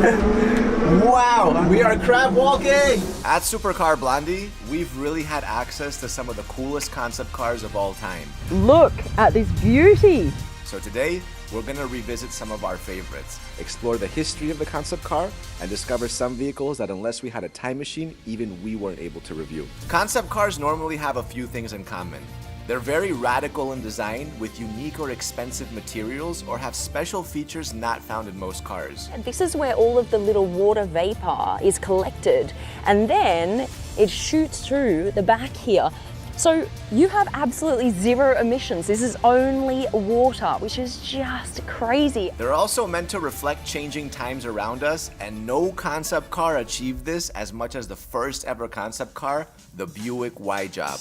Wow, we are crab walking! At Supercar Blondie, we've really had access to some of the coolest concept cars of all time. Look at this beauty! So today, we're gonna revisit some of our favorites, explore the history of the concept car, and discover some vehicles that unless we had a time machine, even we weren't able to review. Concept cars normally have a few things in common. They're very radical in design with unique or expensive materials or have special features not found in most cars. This is where all of the little water vapor is collected and then it shoots through the back here. So you have absolutely zero emissions. This is only water, which is just crazy. They're also meant to reflect changing times around us, and no concept car achieved this as much as the first ever concept car, the Buick Y-Job.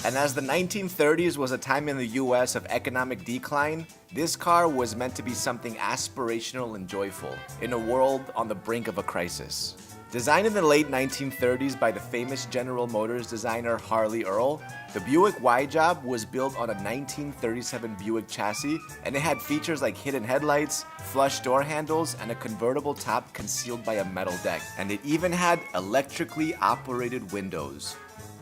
And as the 1930s was a time in the US of economic decline, this car was meant to be something aspirational and joyful in a world on the brink of a crisis. Designed in the late 1930s by the famous General Motors designer Harley Earl, the Buick Y-Job was built on a 1937 Buick chassis, and it had features like hidden headlights, flush door handles, and a convertible top concealed by a metal deck. And it even had electrically operated windows.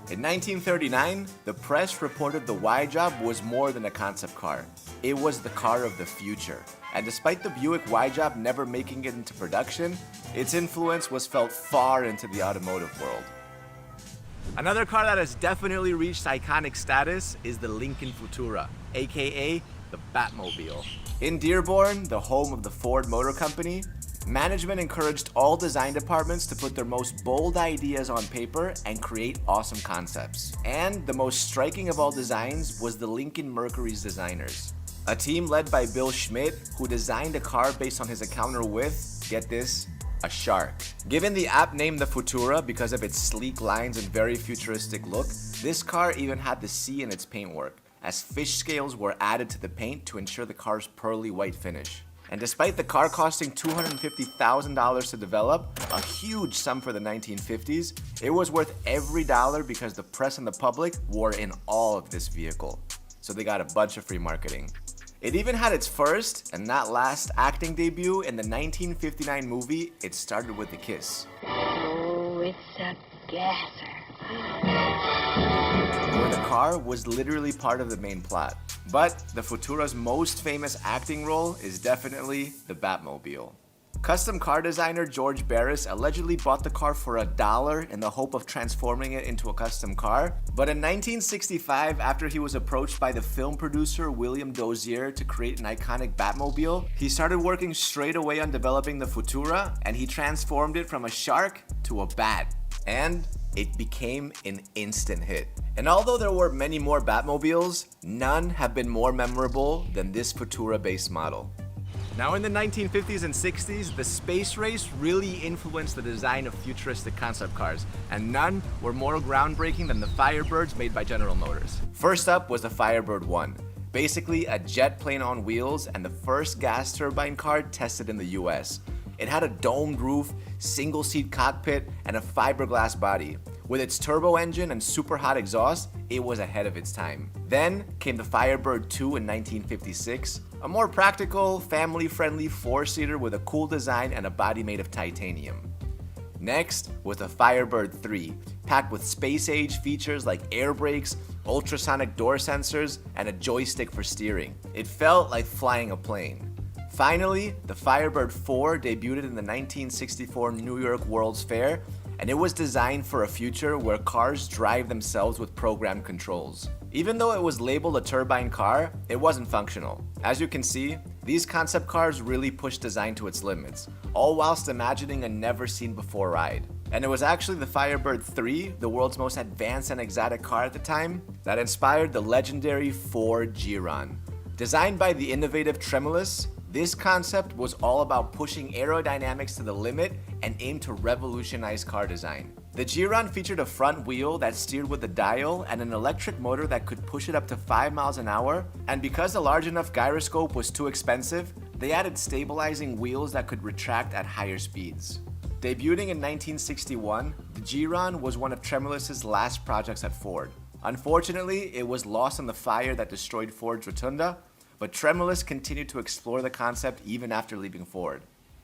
In 1939, the press reported the Y-Job was more than a concept car. It was the car of the future. And despite the Buick Y-Job never making it into production, its influence was felt far into the automotive world. Another car that has definitely reached iconic status is the Lincoln Futura, aka the Batmobile. In Dearborn, the home of the Ford Motor Company, management encouraged all design departments to put their most bold ideas on paper and create awesome concepts. And the most striking of all designs was the Lincoln Mercury's designers. A team led by Bill Schmidt, who designed a car based on his encounter with, get this, a shark. Given the apt name the Futura because of its sleek lines and very futuristic look, this car even had the sea in its paintwork, as fish scales were added to the paint to ensure the car's pearly white finish. And despite the car costing $250,000 to develop, a huge sum for the 1950s, it was worth every dollar because the press and the public were in awe of this vehicle. So they got a bunch of free marketing. It even had its first, and not last, acting debut in the 1959 movie It Started With a Kiss. Oh, it's a gasser. Where the car was literally part of the main plot. But the Futura's most famous acting role is definitely the Batmobile. Custom car designer George Barris allegedly bought the car for $1 in the hope of transforming it into a custom car. But in 1965, after he was approached by the film producer William Dozier to create an iconic Batmobile, he started working straight away on developing the Futura, and he transformed it from a shark to a bat. And it became an instant hit. And although there were many more Batmobiles, none have been more memorable than this Futura-based model. Now in the 1950s and 60s, the space race really influenced the design of futuristic concept cars, and none were more groundbreaking than the Firebirds made by General Motors. First up was the Firebird 1, basically a jet plane on wheels and the first gas turbine car tested in the US. It had a domed roof, single-seat cockpit, and a fiberglass body. With its turbo engine and super hot exhaust, it was ahead of its time. Then came the Firebird 2 in 1956, a more practical, family-friendly four-seater with a cool design and a body made of titanium. Next was the Firebird 3, packed with space-age features like air brakes, ultrasonic door sensors, and a joystick for steering. It felt like flying a plane. Finally, the Firebird 4 debuted in the 1964 New York World's Fair, and it was designed for a future where cars drive themselves with programmed controls. Even though it was labeled a turbine car, it wasn't functional. As you can see, these concept cars really pushed design to its limits, all whilst imagining a never-seen-before ride. And it was actually the Firebird 3, the world's most advanced and exotic car at the time, that inspired the legendary Ford Giron. Designed by the innovative Tremulous, this concept was all about pushing aerodynamics to the limit and aimed to revolutionize car design. The Giron featured a front wheel that steered with a dial and an electric motor that could push it up to 5 miles an hour, and because the large enough gyroscope was too expensive, they added stabilizing wheels that could retract at higher speeds. Debuting in 1961, the Giron was one of Tremulous's last projects at Ford. Unfortunately, it was lost in the fire that destroyed Ford's Rotunda, but Tremulous continued to explore the concept even after leaving Ford.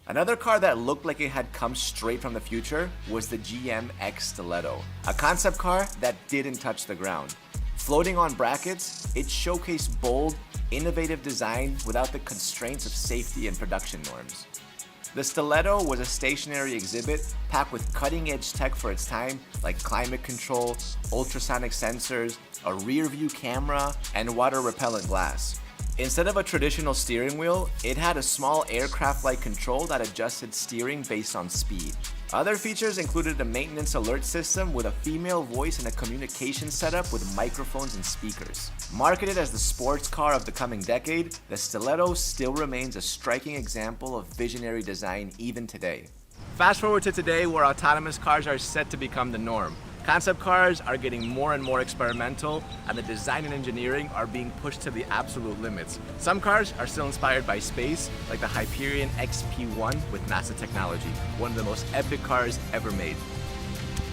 Another car that looked like it had come straight from the future was the GM X Stiletto, a concept car that didn't touch the ground. Floating on brackets, it showcased bold, innovative design without the constraints of safety and production norms. The Stiletto was a stationary exhibit packed with cutting-edge tech for its time, like climate control, ultrasonic sensors, a rear-view camera, and water-repellent glass. Instead of a traditional steering wheel, it had a small aircraft-like control that adjusted steering based on speed. Other features included a maintenance alert system with a female voice and a communication setup with microphones and speakers. Marketed as the sports car of the coming decade, the Stiletto still remains a striking example of visionary design even today. Fast forward to today, where autonomous cars are set to become the norm. Concept cars are getting more and more experimental, and the design and engineering are being pushed to the absolute limits. Some cars are still inspired by space, like the Hyperion XP1 with NASA technology, one of the most epic cars ever made.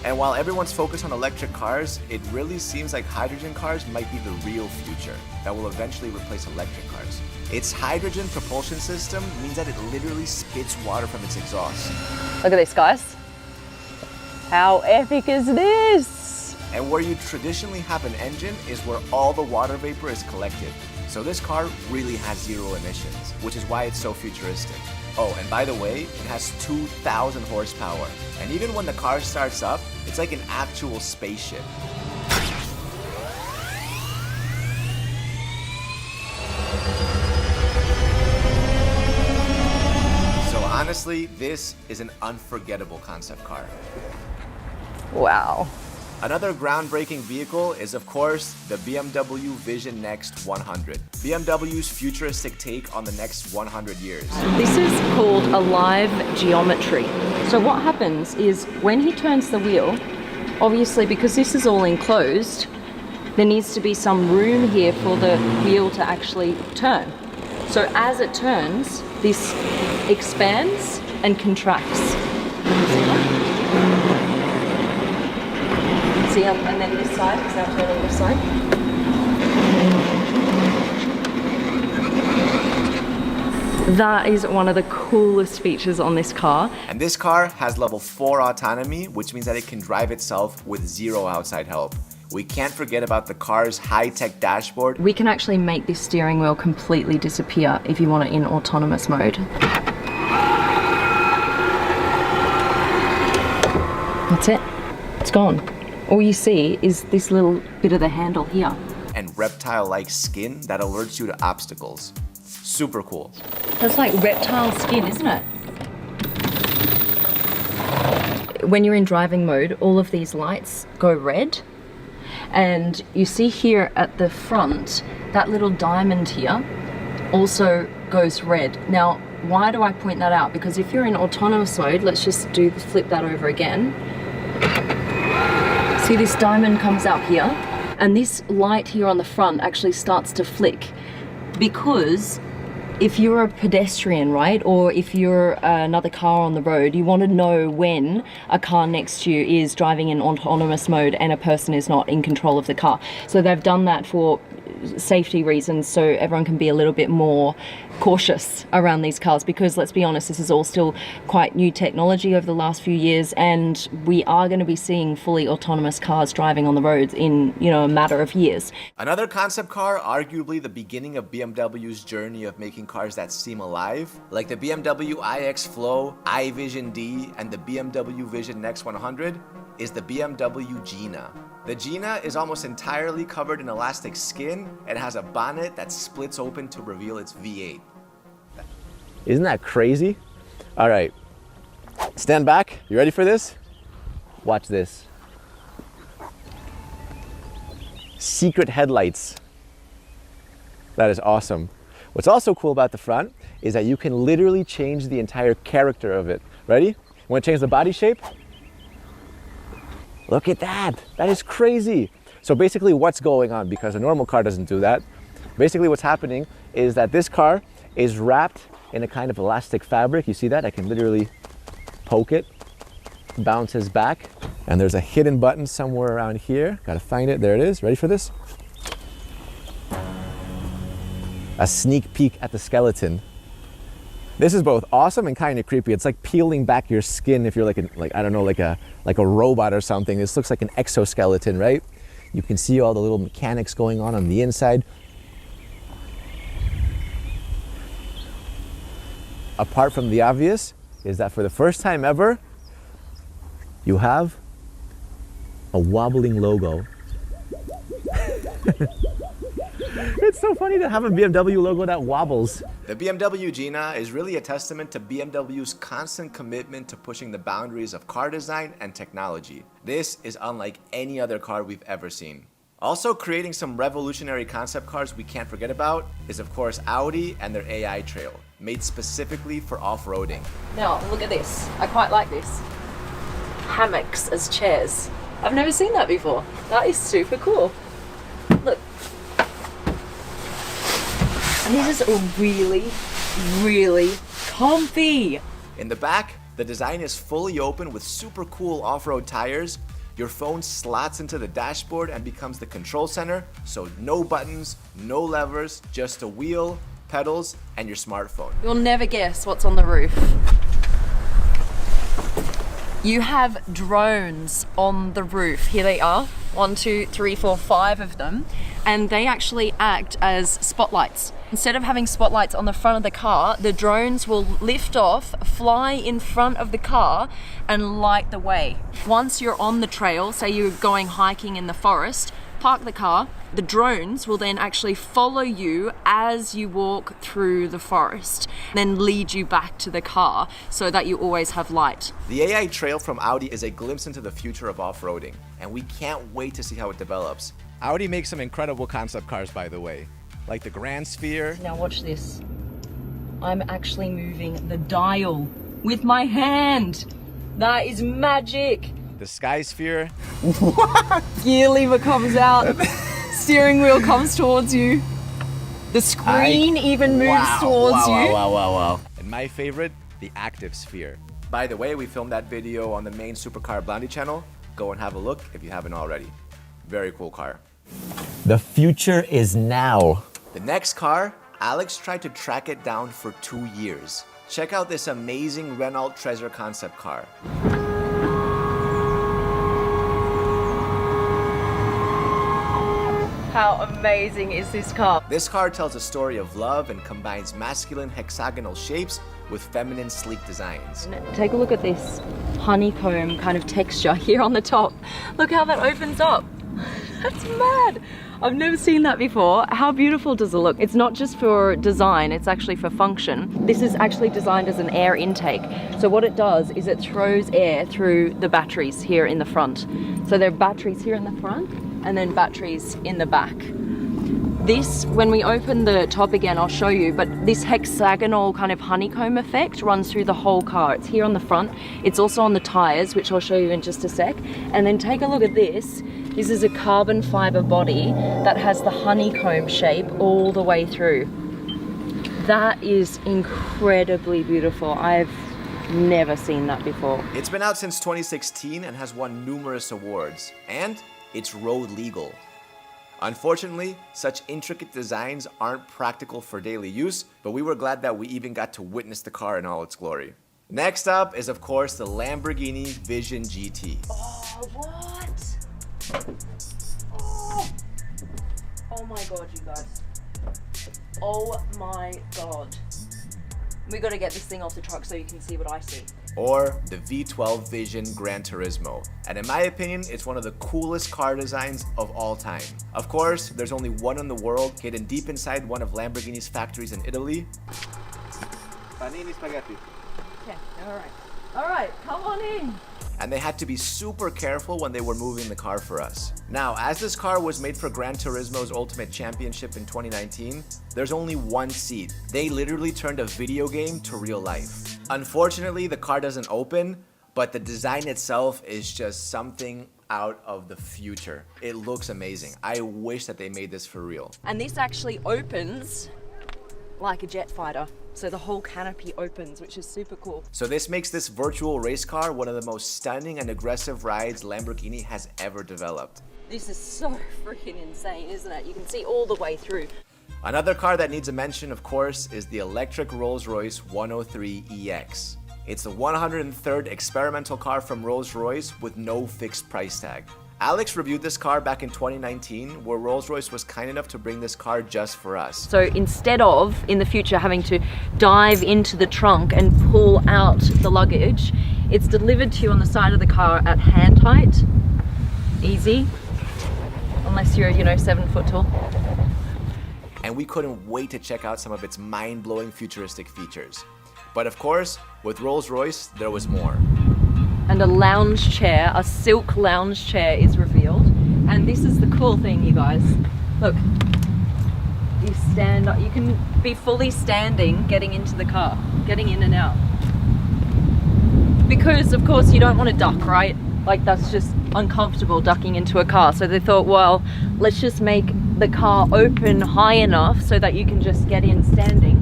And while everyone's focused on electric cars, it really seems like hydrogen cars might be the real future that will eventually replace electric cars. Its hydrogen propulsion system means that it literally spits water from its exhaust. Look at this, guys. How epic is this? And where you traditionally have an engine is where all the water vapor is collected. So this car really has zero emissions, which is why it's so futuristic. Oh, and by the way, it has 2,000 horsepower. And even when the car starts up, it's like an actual spaceship. So honestly, this is an unforgettable concept car. Wow. Another groundbreaking vehicle is, of course, the BMW Vision Next 100. BMW's futuristic take on the next 100 years. This is called a live geometry. So what happens is when he turns the wheel, obviously because this is all enclosed, there needs to be some room here for the wheel to actually turn. So as it turns, this expands and contracts. See, and then this side is now turning this side. That is one of the coolest features on this car. And this car has level 4 autonomy, which means that it can drive itself with zero outside help. We can't forget about the car's high-tech dashboard. We can actually make this steering wheel completely disappear if you want it in autonomous mode. That's it. It's gone. All you see is this little bit of the handle here. And reptile-like skin that alerts you to obstacles. Super cool. That's like reptile skin, isn't it? When you're in driving mode, all of these lights go red. And you see here at the front, that little diamond here also goes red. Now, why do I point that out? Because if you're in autonomous mode, let's just flip that over again. See, this diamond comes out here, and this light here on the front actually starts to flick, because if you're a pedestrian, right, or if you're another car on the road, you want to know when a car next to you is driving in autonomous mode and a person is not in control of the car. So they've done that for safety reasons, so everyone can be a little bit more cautious around these cars, because let's be honest, this is all still quite new technology over the last few years, and we are going to be seeing fully autonomous cars driving on the roads in, a matter of years. Another concept car, arguably the beginning of BMW's journey of making cars that seem alive, like the BMW iX Flow, iVision D, and the BMW Vision Next 100, is the BMW Gina. The Gina is almost entirely covered in elastic skin and has a bonnet that splits open to reveal its V8. Isn't that crazy? All right, stand back. You ready for this? Watch this. Secret headlights. That is awesome. What's also cool about the front is that you can literally change the entire character of it. Ready? Want to change the body shape? Look at that. That is crazy. So basically what's going on, because a normal car doesn't do that, basically what's happening is that this car is wrapped in a kind of elastic fabric. You see that? I can literally poke it, bounces back, and there's a hidden button somewhere around here. Gotta find it. There it is. Ready for this? A sneak peek at the skeleton. This is both awesome and kind of creepy. It's like peeling back your skin if you're like I don't know, like a robot or something. This looks like an exoskeleton, right? You can see all the little mechanics going on the inside. Apart from the obvious is that for the first time ever, you have a wobbling logo. It's so funny to have a BMW logo that wobbles. The BMW Gina is really a testament to BMW's constant commitment to pushing the boundaries of car design and technology. This is unlike any other car we've ever seen. Also creating some revolutionary concept cars we can't forget about is of course Audi and their AI Trail, made specifically for off-roading. Now, look at this. I quite like this. Hammocks as chairs. I've never seen that before. That is super cool. Look. And this is really, really comfy. In the back, the design is fully open with super cool off-road tires. Your phone slots into the dashboard and becomes the control center, so no buttons, no levers, just a wheel, pedals, and your smartphone. You'll never guess what's on the roof. You have drones on the roof. Here they are. 1, 2, 3, 4, 5 of them. And they actually act as spotlights. Instead of having spotlights on the front of the car, the drones will lift off, fly in front of the car, and light the way. Once you're on the trail, say you're going hiking in the forest, park the car, the drones will then actually follow you as you walk through the forest, then lead you back to the car so that you always have light. The AI Trail from Audi is a glimpse into the future of off-roading, and we can't wait to see how it develops. Audi makes some incredible concept cars, by the way, like the Grand Sphere. Now watch this. I'm actually moving the dial with my hand. That is magic. The Sky Sphere. Gear lever comes out. Steering wheel comes towards you. The screen even moves towards you. Wow. And my favorite, the Active Sphere. By the way, we filmed that video on the main Supercar Blondie channel. Go and have a look if you haven't already. Very cool car. The future is now. The next car, Alex tried to track it down for 2 years. Check out this amazing Renault Treasure concept car. How amazing is this car? This car tells a story of love and combines masculine hexagonal shapes with feminine sleek designs. Take a look at this honeycomb kind of texture here on the top. Look how that opens up. That's mad. I've never seen that before. How beautiful does it look? It's not just for design, it's actually for function. This is actually designed as an air intake. So what it does is it throws air through the batteries here in the front. So there are batteries here in the front and then batteries in the back. This, when we open the top again, I'll show you, but this hexagonal kind of honeycomb effect runs through the whole car. It's here on the front. It's also on the tires, which I'll show you in just a sec. And then take a look at this. This is a carbon fiber body that has the honeycomb shape all the way through. That is incredibly beautiful. I've never seen that before. It's been out since 2016 and has won numerous awards. And it's road legal. Unfortunately, such intricate designs aren't practical for daily use, but we were glad that we even got to witness the car in all its glory. Next up is, of course, the Lamborghini Vision GT. Oh, what? Oh my god, you guys. Oh my god. We gotta get this thing off the truck so you can see what I see. Or the V12 Vision Gran Turismo. And in my opinion, it's one of the coolest car designs of all time. Of course, there's only one in the world, hidden deep inside one of Lamborghini's factories in Italy. Panini spaghetti. Okay, alright, come on in. And they had to be super careful when they were moving the car for us. Now, as this car was made for Gran Turismo's Ultimate Championship in 2019, there's only one seat. They literally turned a video game to real life. Unfortunately, the car doesn't open, but the design itself is just something out of the future. It looks amazing. I wish that they made this for real. And this actually opens like a jet fighter. So the whole canopy opens, which is super cool. So this makes this virtual race car one of the most stunning and aggressive rides Lamborghini has ever developed. This is so freaking insane, isn't it? You can see all the way through. Another car that needs a mention, of course, is the electric Rolls-Royce 103EX. It's the 103rd experimental car from Rolls-Royce with no fixed price tag. Alex reviewed this car back in 2019, where Rolls-Royce was kind enough to bring this car just for us. So instead of, in the future, having to dive into the trunk and pull out the luggage, it's delivered to you on the side of the car at hand height. Easy. Unless you're, 7 foot tall. And we couldn't wait to check out some of its mind-blowing futuristic features. But of course, with Rolls-Royce, there was more. And a lounge chair, a silk lounge chair is revealed. And this is the cool thing, you guys. Look, you stand up, you can be fully standing getting into the car, getting in and out. Because of course you don't want to duck, right? Like that's just uncomfortable ducking into a car. So they thought, well, let's just make the car open high enough so that you can just get in standing.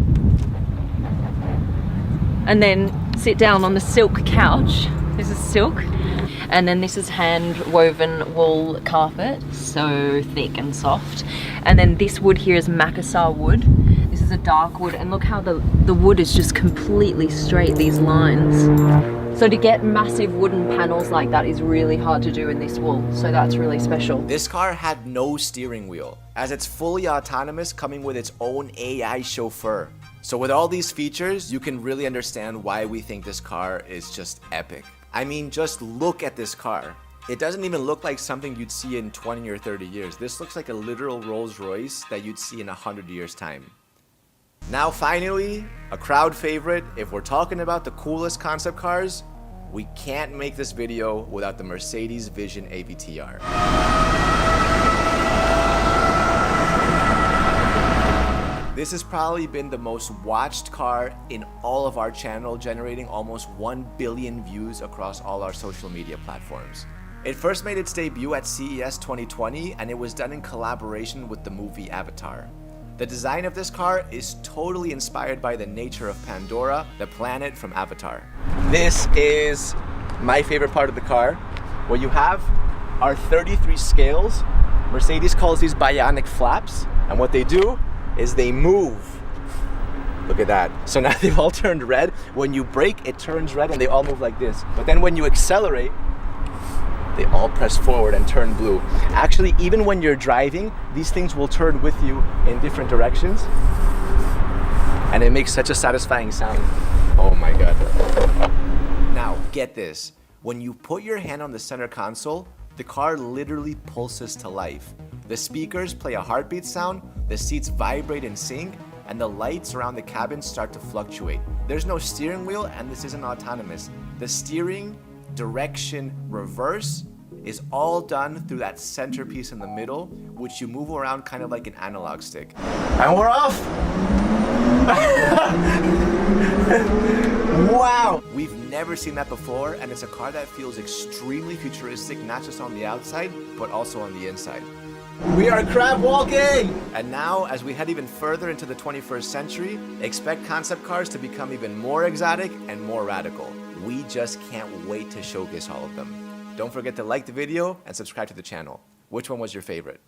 And then sit down on the silk couch. This is silk. And then this is hand woven wool carpet, so thick and soft. And then this wood here is Macassar wood. This is a dark wood, and look how the wood is just completely straight, these lines. So to get massive wooden panels like that is really hard to do in this wool, so that's really special. This car had no steering wheel, as it's fully autonomous, coming with its own AI chauffeur. So with all these features, you can really understand why we think this car is just epic. I mean, just look at this car. It doesn't even look like something you'd see in 20 or 30 years. This looks like a literal Rolls-Royce that you'd see in 100 years' time. Now finally, a crowd favorite, if we're talking about the coolest concept cars, we can't make this video without the Mercedes Vision AVTR. This has probably been the most watched car in all of our channel, generating almost 1 billion views across all our social media platforms. It first made its debut at CES 2020, and it was done in collaboration with the movie Avatar. The design of this car is totally inspired by the nature of Pandora, the planet from Avatar. This is my favorite part of the car. What you have are 33 scales. Mercedes calls these bionic flaps, and what they do is they move. Look at that. So now they've all turned red. When you brake, it turns red and they all move like this. But then when you accelerate, they all press forward and turn blue. Actually, even when you're driving, these things will turn with you in different directions. And it makes such a satisfying sound. Oh my God. Now, get this. When you put your hand on the center console, the car literally pulses to life. The speakers play a heartbeat sound, the seats vibrate in sync, and the lights around the cabin start to fluctuate. There's no steering wheel, and this isn't autonomous. The steering, direction, reverse is all done through that centerpiece in the middle, which you move around kind of like an analog stick. And we're off! Wow! We've never seen that before, and it's a car that feels extremely futuristic, not just on the outside, but also on the inside. We are crab walking! And now, as we head even further into the 21st century, expect concept cars to become even more exotic and more radical. We just can't wait to showcase all of them. Don't forget to like the video and subscribe to the channel. Which one was your favorite?